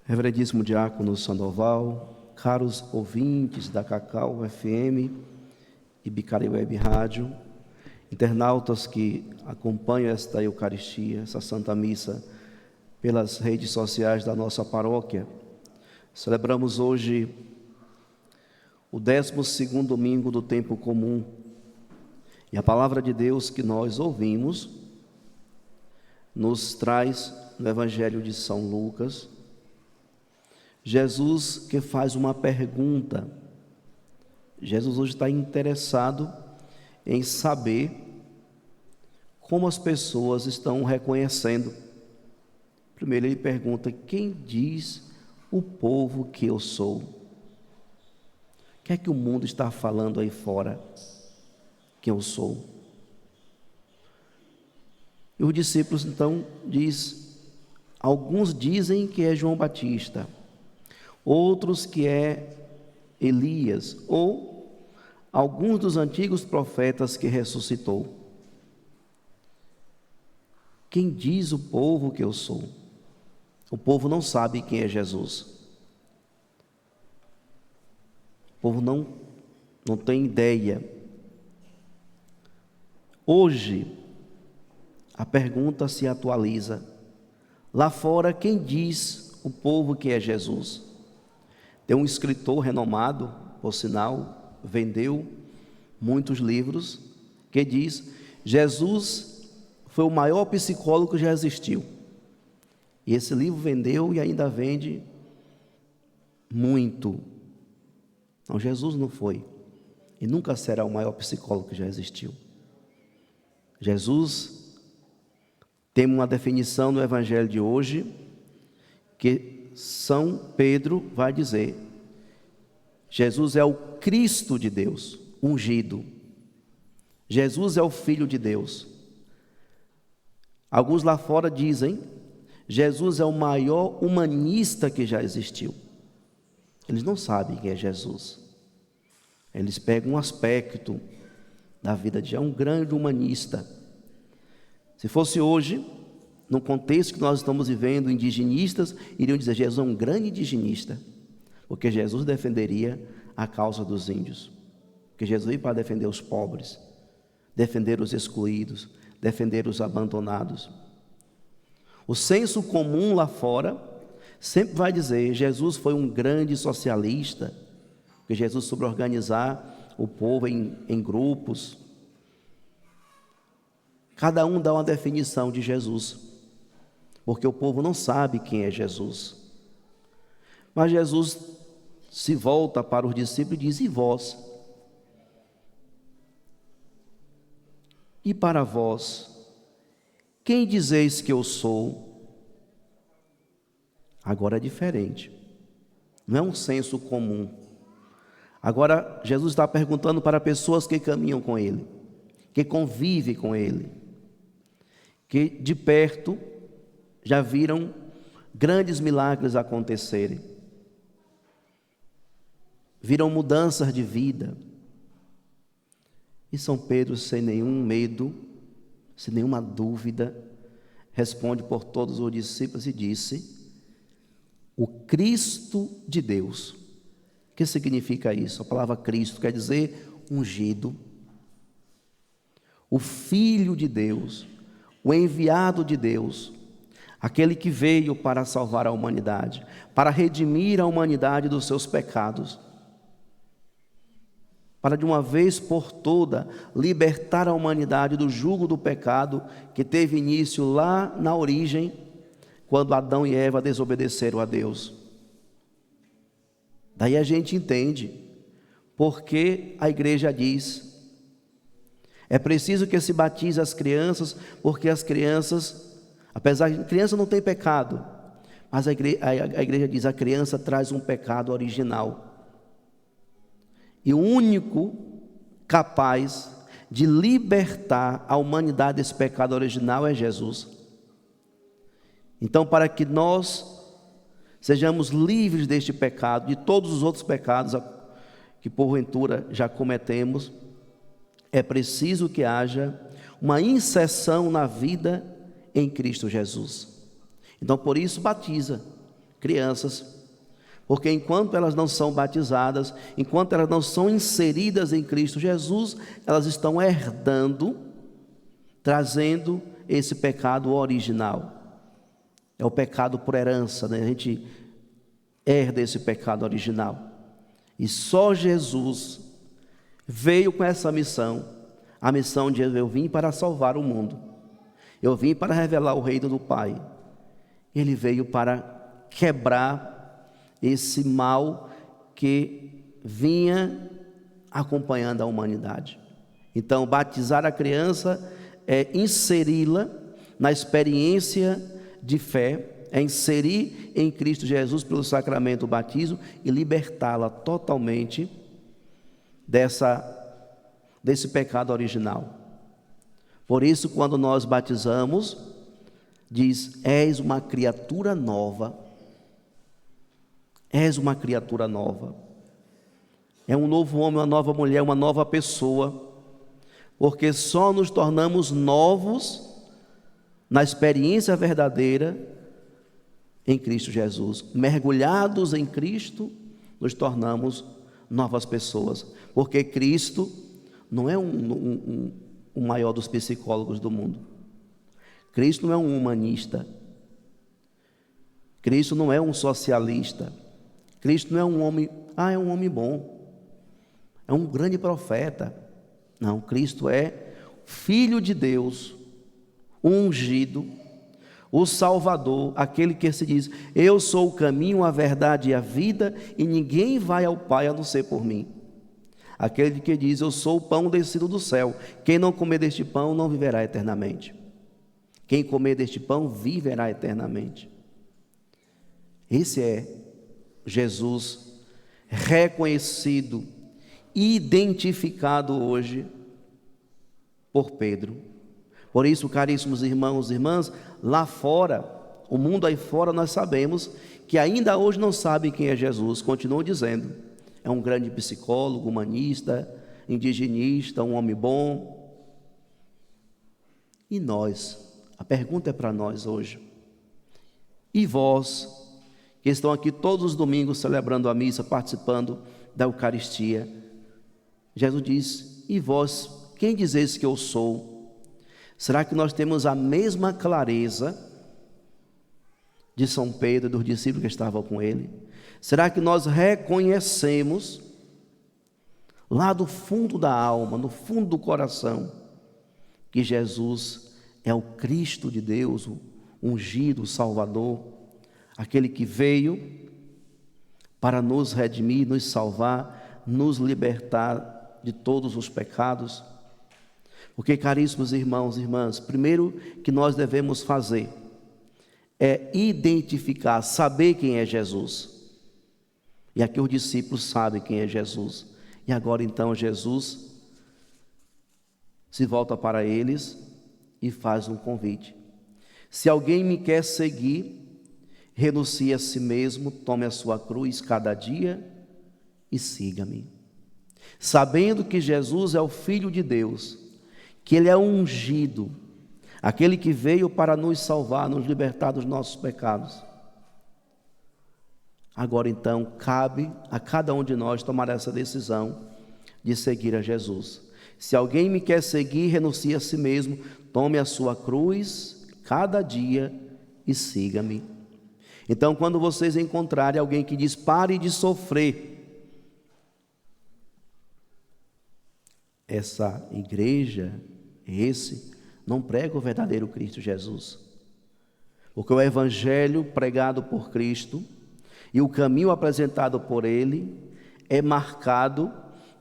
Reverendíssimo Diácono Sandoval, caros ouvintes da Cacau FM e Bicari Web Rádio, internautas que acompanham esta Eucaristia, essa Santa Missa, pelas redes sociais da nossa paróquia. Celebramos hoje o 12º domingo do tempo comum, e a palavra de Deus que nós ouvimos nos traz no Evangelho de São Lucas, Jesus que faz uma pergunta. Jesus hoje está interessado em saber como as pessoas estão reconhecendo. Primeiro ele pergunta: quem diz o povo que eu sou? O que é que o mundo está falando aí fora que eu sou? E os discípulos então diz: alguns dizem que é João Batista, outros que é Elias, ou alguns dos antigos profetas que ressuscitou. Quem diz o povo que eu sou? O povo não sabe quem é Jesus. O povo não tem ideia. Hoje, a pergunta se atualiza. Lá fora, quem diz o povo que é Jesus? Tem um escritor renomado, por sinal, vendeu muitos livros, que diz: Jesus foi o maior psicólogo que já existiu. E esse livro vendeu e ainda vende muito. Não, Jesus não foi e nunca será o maior psicólogo que já existiu. Jesus tem uma definição no Evangelho de hoje que São Pedro vai dizer: Jesus é o Cristo de Deus, ungido. Jesus é o Filho de Deus. Alguns lá fora dizem: Jesus é o maior humanista que já existiu. Eles não sabem quem é Jesus. Eles pegam um aspecto da vida de um grande humanista. Se fosse hoje, no contexto que nós estamos vivendo, indigenistas iriam dizer: Jesus é um grande indigenista, porque Jesus defenderia a causa dos índios, porque Jesus veio para defender os pobres, defender os excluídos, defender os abandonados. O senso comum lá fora sempre vai dizer: Jesus foi um grande socialista, porque Jesus soube organizar o povo em grupos. Cada um dá uma definição de Jesus, porque o povo não sabe quem é Jesus. Mas Jesus se volta para os discípulos e diz: e vós? E para vós, quem dizeis que eu sou? Agora é diferente, não é um senso comum. Agora Jesus está perguntando para pessoas que caminham com Ele, que convivem com Ele, que de perto já viram grandes milagres acontecerem, viram mudanças de vida. E São Pedro, sem nenhum medo, sem nenhuma dúvida, responde por todos os discípulos e disse: o Cristo de Deus. O que significa isso? A palavra Cristo quer dizer ungido, o Filho de Deus, o enviado de Deus, aquele que veio para salvar a humanidade, para redimir a humanidade dos seus pecados, para de uma vez por toda libertar a humanidade do jugo do pecado que teve início lá na origem, quando Adão e Eva desobedeceram a Deus. Daí a gente entende porque a igreja diz: é preciso que se batize as crianças, porque as crianças, apesar de criança não tem pecado, mas a igreja diz: a criança traz um pecado original. E o único capaz de libertar a humanidade desse pecado original é Jesus. Então, para que nós sejamos livres deste pecado, de todos os outros pecados que porventura já cometemos, é preciso que haja uma inserção na vida em Cristo Jesus. Então, por isso, batiza. crianças, porque enquanto elas não são batizadas, enquanto elas não são inseridas em Cristo Jesus, elas estão herdando, trazendo esse pecado original. É o pecado por herança, né? A gente herda esse pecado original. E só Jesus veio com essa missão, a missão de eu vim para salvar o mundo. Eu vim para revelar o reino do Pai. Ele veio para quebrar esse mal que vinha acompanhando a humanidade. Então, batizar a criança é inseri-la na experiência de fé, é inserir em Cristo Jesus pelo sacramento do batismo e libertá-la totalmente desse pecado original. Por isso, quando nós batizamos, diz: és uma criatura nova. És uma criatura nova. É um novo homem, uma nova mulher, uma nova pessoa. Porque só nos tornamos novos na experiência verdadeira em Cristo Jesus. Mergulhados em Cristo, nos tornamos novas pessoas. Porque Cristo não é o maior dos psicólogos do mundo. Cristo não é um humanista. Cristo não é um socialista. Cristo não é um homem, é um homem bom. É um grande profeta. Não, Cristo é Filho de Deus, o ungido, o Salvador, aquele que se diz: eu sou o caminho, a verdade e a vida, e ninguém vai ao Pai a não ser por mim. Aquele que diz: eu sou o pão descido do céu, quem não comer deste pão não viverá eternamente. Quem comer deste pão viverá eternamente. Esse é Jesus reconhecido, identificado hoje por Pedro. Por isso, caríssimos irmãos e irmãs, lá fora, o mundo aí fora, nós sabemos que ainda hoje não sabem quem é Jesus. Continuam dizendo: é um grande psicólogo, humanista, indigenista, um homem bom. E nós? A pergunta é para nós hoje. E vós, que estão aqui todos os domingos celebrando a missa, participando da Eucaristia, Jesus diz: e vós, quem dizeis que eu sou? Será que nós temos a mesma clareza de São Pedro e dos discípulos que estavam com ele? Será que nós reconhecemos lá do fundo da alma, no fundo do coração, que Jesus é o Cristo de Deus, o ungido, o Salvador, aquele que veio para nos redimir, nos salvar, nos libertar de todos os pecados? Porque, caríssimos irmãos e irmãs, primeiro que nós devemos fazer é identificar, saber quem é Jesus. E aqui os discípulos sabem quem é Jesus. E agora então Jesus se volta para eles e faz um convite: se alguém me quer seguir, renuncie a si mesmo, tome a sua cruz cada dia e siga-me. Sabendo que Jesus é o Filho de Deus, que Ele é ungido, aquele que veio para nos salvar, nos libertar dos nossos pecados. Agora então cabe a cada um de nós tomar essa decisão de seguir a Jesus. Se alguém me quer seguir, renuncie a si mesmo, tome a sua cruz cada dia e siga-me. Então, quando vocês encontrarem alguém que diz: pare de sofrer, essa igreja, esse, não prega o verdadeiro Cristo Jesus. Porque o evangelho pregado por Cristo e o caminho apresentado por Ele é marcado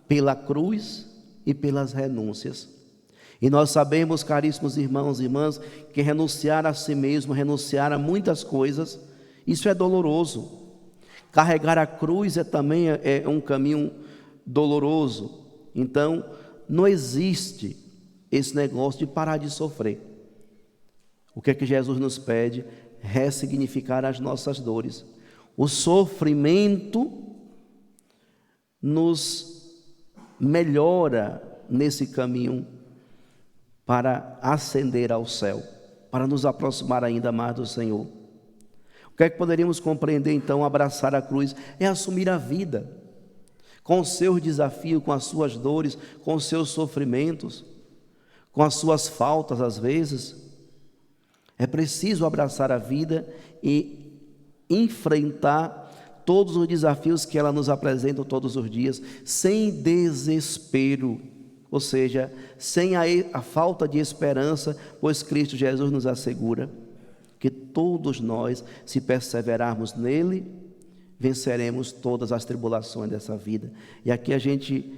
pela cruz e pelas renúncias. E nós sabemos, caríssimos irmãos e irmãs, que renunciar a si mesmo, renunciar a muitas coisas, isso é doloroso. Carregar a cruz também é um caminho doloroso. Então, não existe esse negócio de parar de sofrer. O que é que Jesus nos pede? Ressignificar as nossas dores. O sofrimento nos melhora nesse caminho para ascender ao céu, para nos aproximar ainda mais do Senhor. O que é que poderíamos compreender então? Abraçar a cruz é assumir a vida, com os seus desafios, com as suas dores, com os seus sofrimentos, com as suas faltas às vezes. É preciso abraçar a vida e enfrentar todos os desafios que ela nos apresenta todos os dias, sem desespero, ou seja, sem a falta de esperança, pois Cristo Jesus nos assegura que todos nós, se perseverarmos nele, venceremos todas as tribulações dessa vida. E aqui a gente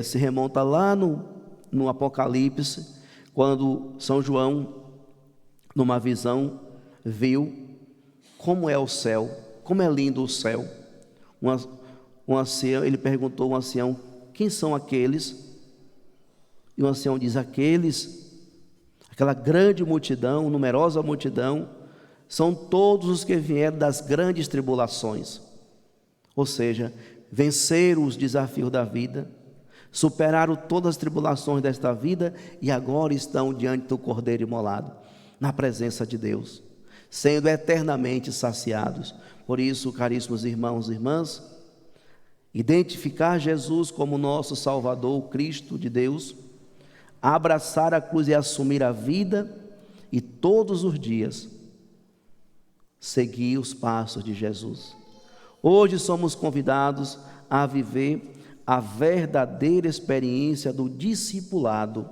se remonta lá no Apocalipse, quando São João, numa visão, viu como é o céu, como é lindo o céu. Um ancião, ele perguntou ao ancião: quem são aqueles? E o ancião diz: aquela grande multidão, numerosa multidão, são todos os que vieram das grandes tribulações, ou seja, venceram os desafios da vida, superaram todas as tribulações desta vida e agora estão diante do Cordeiro imolado, na presença de Deus, sendo eternamente saciados. Por isso, caríssimos irmãos e irmãs, identificar Jesus como nosso Salvador, o Cristo de Deus, abraçar a cruz e assumir a vida, e todos os dias seguir os passos de Jesus. Hoje somos convidados a viver a verdadeira experiência do discipulado.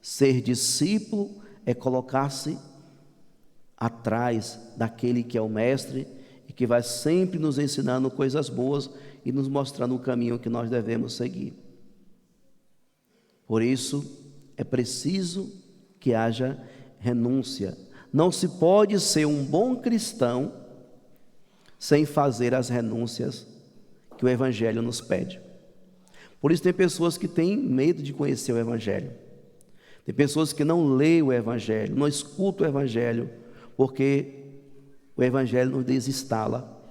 Ser discípulo é colocar-se atrás daquele que é o mestre e que vai sempre nos ensinando coisas boas e nos mostrando o caminho que nós devemos seguir. Por isso, é preciso que haja renúncia. Não se pode ser um bom cristão sem fazer as renúncias que o Evangelho nos pede. Por isso tem pessoas que têm medo de conhecer o Evangelho. Tem pessoas que não leem o Evangelho, não escutam o Evangelho, porque o Evangelho nos desinstala.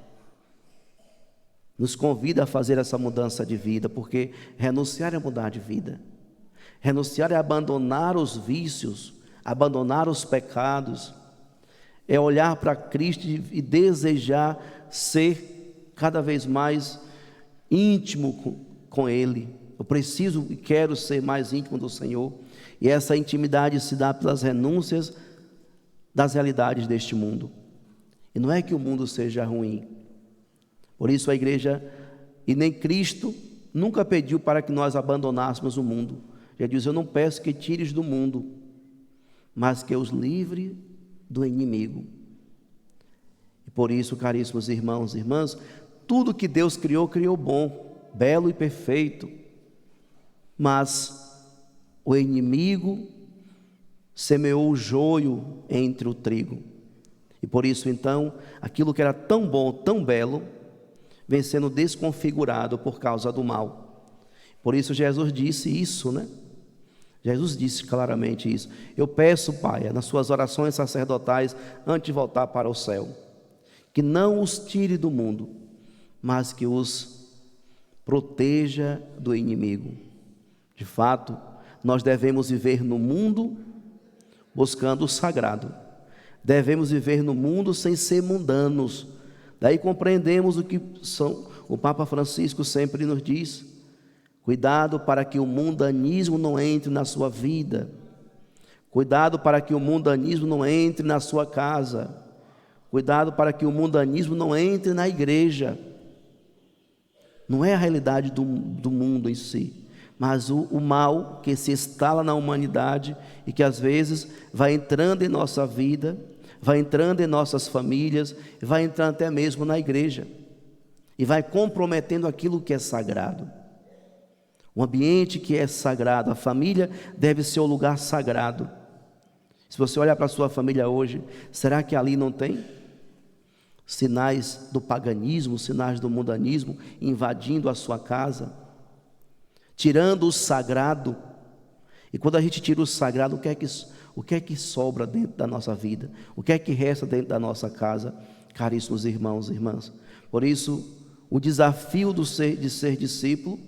Nos convida a fazer essa mudança de vida, porque renunciar é mudar de vida. Renunciar é abandonar os vícios, abandonar os pecados, é olhar para Cristo e desejar ser cada vez mais íntimo com Ele. Eu preciso e quero ser mais íntimo do Senhor, e essa intimidade se dá pelas renúncias das realidades deste mundo. E não é que o mundo seja ruim, por isso a igreja, e nem Cristo, nunca pediu para que nós abandonássemos o mundo. Ele diz: eu não peço que tires do mundo, mas que os livre do inimigo. E por isso, caríssimos irmãos e irmãs, tudo que Deus criou, criou bom, belo e perfeito. Mas o inimigo semeou o joio entre o trigo. E por isso, então, aquilo que era tão bom, tão belo, vem sendo desconfigurado por causa do mal. Por isso Jesus disse isso, né? Jesus disse claramente isso: eu peço, Pai, nas suas orações sacerdotais, antes de voltar para o céu, que não os tire do mundo, mas que os proteja do inimigo. De fato, nós devemos viver no mundo buscando o sagrado. Devemos viver no mundo sem ser mundanos. Daí compreendemos o que o Papa Francisco sempre nos diz: cuidado para que o mundanismo não entre na sua vida. Cuidado para que o mundanismo não entre na sua casa. Cuidado para que o mundanismo não entre na igreja. Não é a realidade do mundo em si, mas o mal que se instala na humanidade e que às vezes vai entrando em nossa vida, vai entrando em nossas famílias, vai entrando até mesmo na igreja e vai comprometendo aquilo que é sagrado. Um ambiente que é sagrado, a família deve ser o lugar sagrado. Se você olhar para a sua família hoje, será que ali não tem sinais do paganismo, sinais do mundanismo invadindo a sua casa, tirando o sagrado? E quando a gente tira o sagrado, o que é que sobra dentro da nossa vida? O que é que resta dentro da nossa casa, caríssimos irmãos e irmãs? Por isso, o desafio de ser discípulo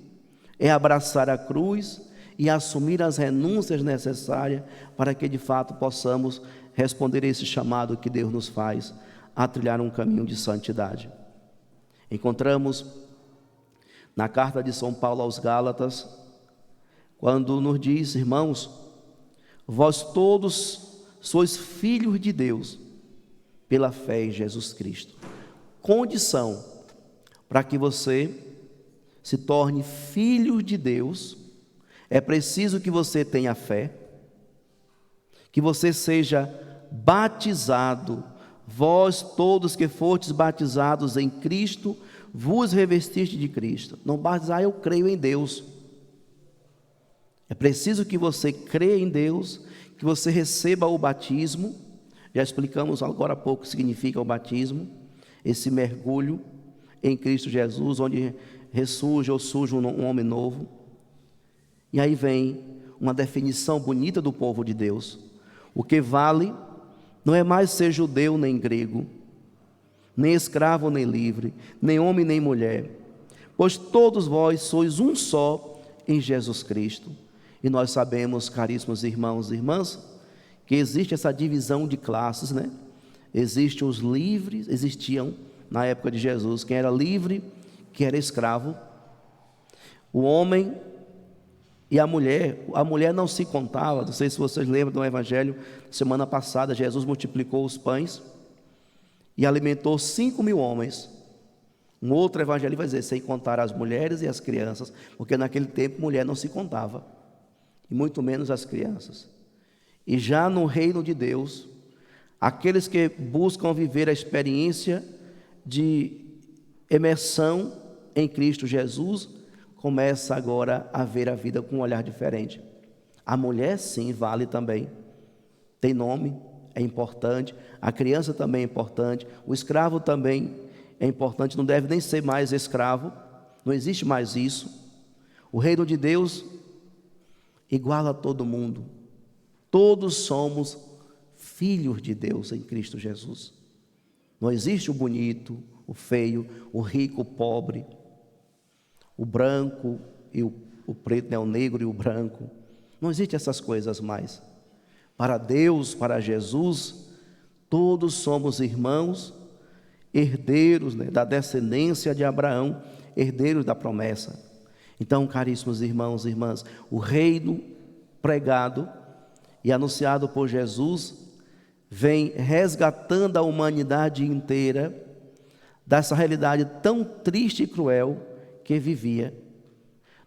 é abraçar a cruz e assumir as renúncias necessárias para que de fato possamos responder a esse chamado que Deus nos faz a trilhar um caminho de santidade. Encontramos na carta de São Paulo aos Gálatas, quando nos diz: irmãos, vós todos sois filhos de Deus pela fé em Jesus Cristo. Condição para que você se torne filho de Deus, é preciso que você tenha fé, que você seja batizado. Vós todos que fostes batizados em Cristo, vos revestiste de Cristo. Não basta eu creio em Deus. É preciso que você creia em Deus, que você receba o batismo. Já explicamos agora há pouco o que significa o batismo, esse mergulho em Cristo Jesus, onde ressurge ou surge um homem novo. E aí vem uma definição bonita do povo de Deus. O que vale não é mais ser judeu nem grego, nem escravo nem livre, nem homem nem mulher, pois todos vós sois um só em Jesus Cristo. E nós sabemos, caríssimos irmãos e irmãs, que existe essa divisão de classes, né? Existem os livres, existiam na época de Jesus, quem era livre, quem era escravo. O homem e a mulher não se contava. Não sei se vocês lembram do evangelho, semana passada, Jesus multiplicou os pães e alimentou 5.000 homens. Um outro evangelho vai dizer, sem contar as mulheres e as crianças, porque naquele tempo mulher não se contava, e muito menos as crianças. E já no reino de Deus, aqueles que buscam viver a experiência de imersão em Cristo Jesus, começa agora a ver a vida com um olhar diferente. A mulher sim vale também, tem nome, é importante, a criança também é importante, o escravo também é importante, não deve nem ser mais escravo, não existe mais isso. O reino de Deus iguala a todo mundo, todos somos filhos de Deus em Cristo Jesus. Não existe o bonito, o feio, o rico, o pobre, o branco e o preto, né? O negro e o branco. Não existe essas coisas mais. Para Deus, para Jesus, todos somos irmãos, herdeiros, né, da descendência de Abraão, herdeiros da promessa. Então, caríssimos irmãos e irmãs, o reino pregado e anunciado por Jesus vem resgatando a humanidade inteira dessa realidade tão triste e cruel que vivia.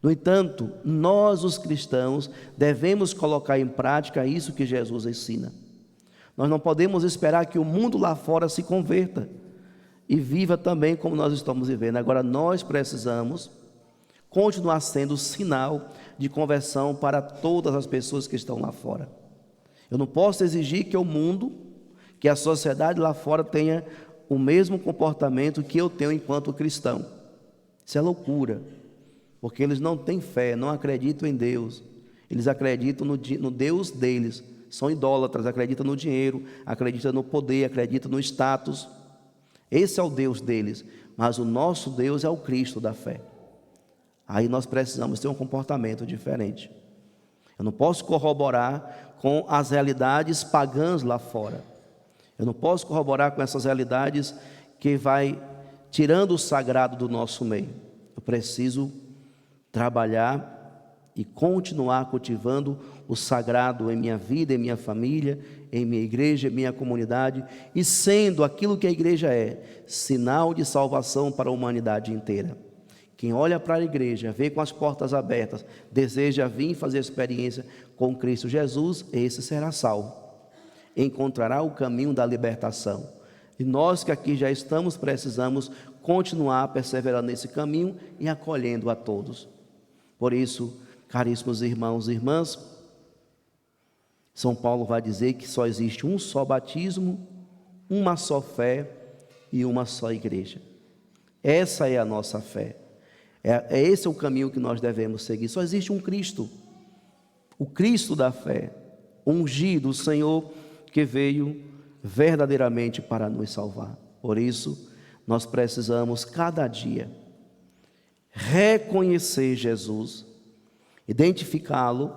No entanto, nós os cristãos devemos colocar em prática isso que Jesus ensina. Nós não podemos esperar que o mundo lá fora se converta e viva também como nós estamos vivendo. Agora nós precisamos continuar sendo sinal de conversão para todas as pessoas que estão lá fora. Eu não posso exigir que o mundo, que a sociedade lá fora tenha o mesmo comportamento que eu tenho enquanto cristão. Isso é loucura, porque eles não têm fé, não acreditam em Deus, eles acreditam no Deus deles, são idólatras, acreditam no dinheiro, acreditam no poder, acreditam no status. Esse é o Deus deles, mas o nosso Deus é o Cristo da fé. Aí nós precisamos ter um comportamento diferente. Eu não posso corroborar com as realidades pagãs lá fora, eu não posso corroborar com essas realidades que vai tirando o sagrado do nosso meio. Eu preciso trabalhar e continuar cultivando o sagrado em minha vida, em minha família, em minha igreja, em minha comunidade, e sendo aquilo que a igreja é, sinal de salvação para a humanidade inteira. Quem olha para a igreja, vê com as portas abertas, deseja vir fazer experiência com Cristo Jesus, esse será salvo, encontrará o caminho da libertação. E nós que aqui já estamos, precisamos continuar perseverando nesse caminho e acolhendo a todos. Por isso, caríssimos irmãos e irmãs, São Paulo vai dizer que só existe um só batismo, uma só fé e uma só igreja. Essa é a nossa fé. Esse é o caminho que nós devemos seguir. Só existe um Cristo, o Cristo da fé, ungido, o Senhor que veio verdadeiramente para nos salvar. Por isso, nós precisamos cada dia reconhecer Jesus, identificá-lo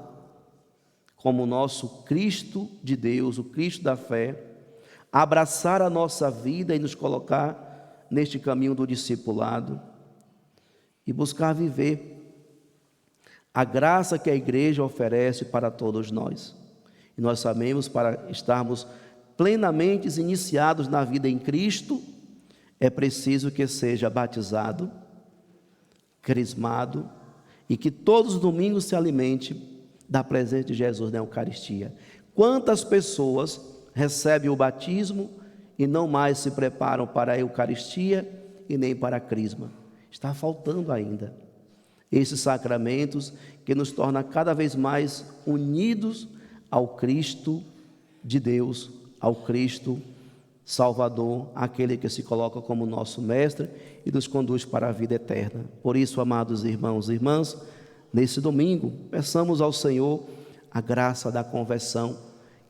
como o nosso Cristo de Deus, o Cristo da fé, abraçar a nossa vida e nos colocar neste caminho do discipulado e buscar viver a graça que a igreja oferece para todos nós. E nós sabemos, para estarmos plenamente iniciados na vida em Cristo, é preciso que seja batizado, crismado e que todos os domingos se alimente da presença de Jesus na Eucaristia. Quantas pessoas recebem o batismo e não mais se preparam para a Eucaristia e nem para a crisma? Está faltando ainda esses sacramentos que nos tornam cada vez mais unidos ao Cristo de Deus, ao Cristo Salvador, aquele que se coloca como nosso mestre e nos conduz para a vida eterna. Por isso, amados irmãos e irmãs, nesse domingo, peçamos ao Senhor a graça da conversão,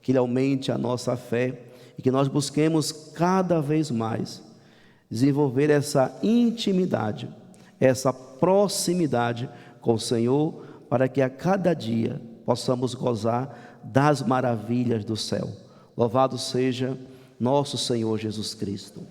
que Ele aumente a nossa fé e que nós busquemos cada vez mais desenvolver essa intimidade, essa proximidade com o Senhor, para que a cada dia possamos gozar das maravilhas do céu. Louvado seja nosso Senhor Jesus Cristo.